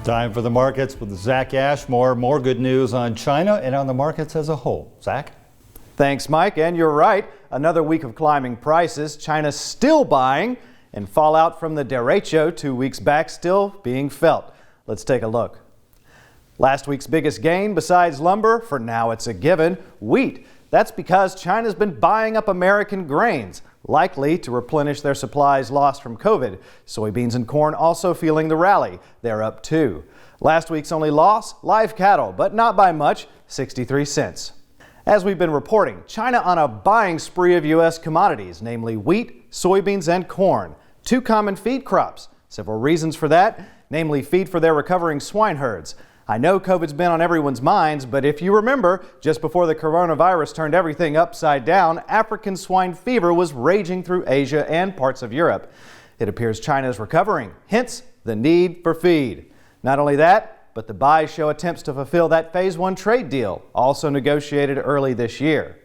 Time for the markets with Zac Ashmore. More good news on China and on the markets as a whole. Zac? Thanks, Mike. And you're right. Another week of climbing prices. China's still buying, and fallout from the Derecho 2 weeks back still being felt. Let's take a look. Last week's biggest gain, besides lumber, for now it's a given, wheat. That's because China's been buying up American grains, likely to replenish their supplies lost from COVID. Soybeans and corn also feeling the rally. They're up too. Last week's only loss, live cattle, but not by much, 63 cents. As we've been reporting, China on a buying spree of U.S. commodities, namely wheat, soybeans, and corn. Two common feed crops. Several reasons for that, namely feed for their recovering swine herds. I know COVID's been on everyone's minds, but if you remember, just before the coronavirus turned everything upside down, African swine fever was raging through Asia and parts of Europe. It appears China is recovering, hence the need for feed. Not only that, but the buys show attempts to fulfill that Phase 1 trade deal, also negotiated early this year.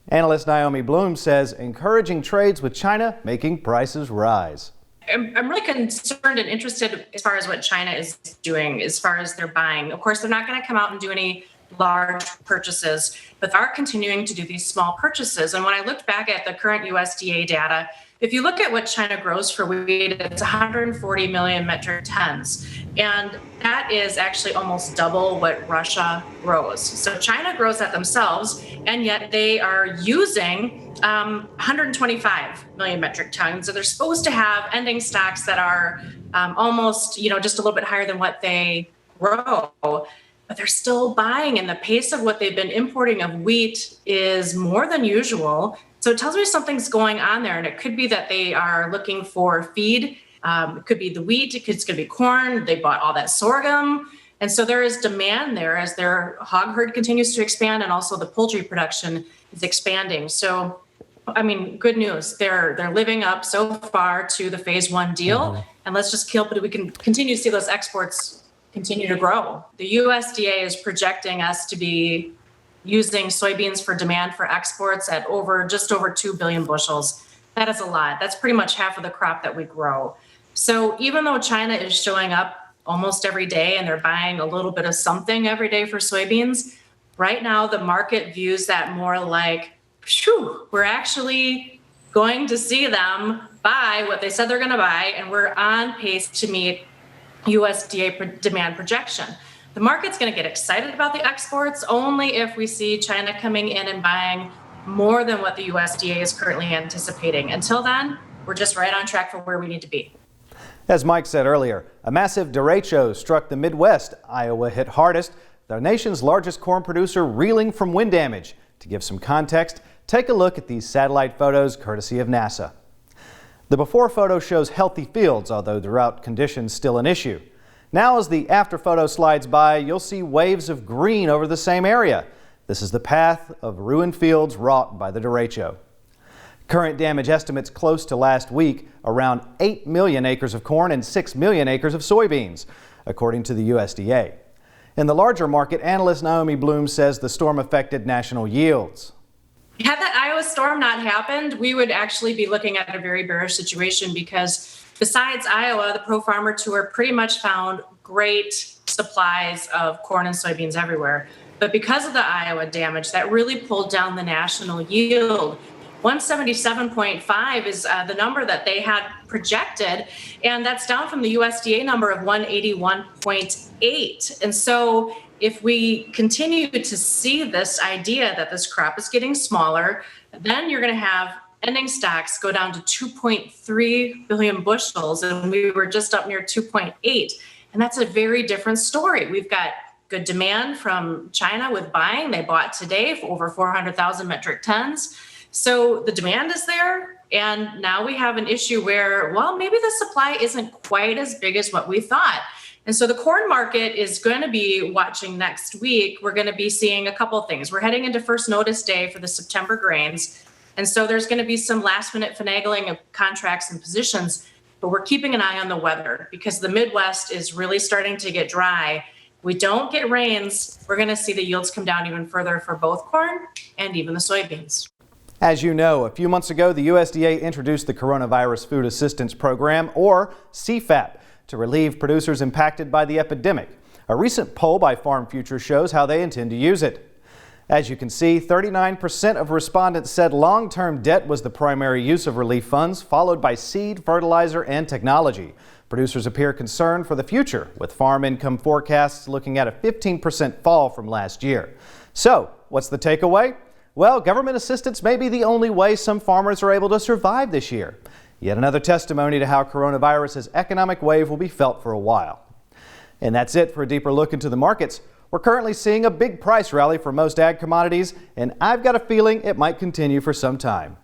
Analyst Naomi Blohm says encouraging trades with China making prices rise. I'm really concerned and interested as far as what China is doing, as far as their buying. Of course, they're not going to come out and do any large purchases, but they are continuing to do these small purchases. And when I looked back at the current USDA data, if you look at what China grows for wheat, it's 140 million metric tons. And that is actually almost double what Russia grows. So China grows that themselves, and yet they are using 125 million metric tons. So they're supposed to have ending stocks that are almost, just a little bit higher than what they grow. But they're still buying, and the pace of what they've been importing of wheat is more than usual. So it tells me something's going on there, and it could be that they are looking for feed. It could be the wheat, it's going to be corn. They bought all that sorghum. And so there is demand there as their hog herd continues to expand, and also the poultry production is expanding. So, good news. They're living up so far to the Phase 1 deal. And let's just hope that we can continue to see those exports continue to grow. The USDA is projecting us to be using soybeans for demand for exports at just over 2 billion bushels. That is a lot. That's pretty much half of the crop that we grow. So even though China is showing up almost every day and they're buying a little bit of something every day for soybeans, right now the market views that more like, we're actually going to see them buy what they said they're going to buy, and we're on pace to meet USDA demand projection. The market's going to get excited about the exports only if we see China coming in and buying more than what the USDA is currently anticipating. Until then, we're just right on track for where we need to be. As Mike said earlier, a massive derecho struck the Midwest. Iowa hit hardest, the nation's largest corn producer reeling from wind damage. To give some context, take a look at these satellite photos courtesy of NASA. The before photo shows healthy fields, although drought conditions still an issue. Now as the after photo slides by, you'll see waves of green over the same area. This is the path of ruined fields wrought by the derecho. Current damage estimates close to last week, around 8 million acres of corn and 6 million acres of soybeans, according to the USDA. In the larger market, analyst Naomi Blohm says the storm affected national yields. Had that Iowa storm not happened, we would actually be looking at a very bearish situation, because besides Iowa, the Pro Farmer Tour pretty much found great supplies of corn and soybeans everywhere. But because of the Iowa damage, that really pulled down the national yield. 177.5 is the number that they had projected, and that's down from the USDA number of 181.8. And so if we continue to see this idea that this crop is getting smaller, then you're going to have ending stocks go down to 2.3 billion bushels, and we were just up near 2.8. And that's a very different story. We've got good demand from China with buying. They bought today for over 400,000 metric tons. So the demand is there, and now we have an issue where, maybe the supply isn't quite as big as what we thought. And so the corn market is going to be watching next week. We're going to be seeing a couple of things. We're heading into first notice day for the September grains. And so there's going to be some last minute finagling of contracts and positions, but we're keeping an eye on the weather because the Midwest is really starting to get dry. We don't get rains, we're going to see the yields come down even further for both corn and even the soybeans. As you know, a few months ago, the USDA introduced the Coronavirus Food Assistance Program, or CFAP. to relieve producers impacted by the epidemic. A recent poll by Farm Future shows how they intend to use it. As you can see, 39% of respondents said long-term debt was the primary use of relief funds, followed by seed, fertilizer, and technology. Producers appear concerned for the future, with farm income forecasts looking at a 15% fall from last year. So, what's the takeaway? Well, government assistance may be the only way some farmers are able to survive this year. Yet another testimony to how coronavirus's economic wave will be felt for a while. And that's it for a deeper look into the markets. We're currently seeing a big price rally for most ag commodities, and I've got a feeling it might continue for some time.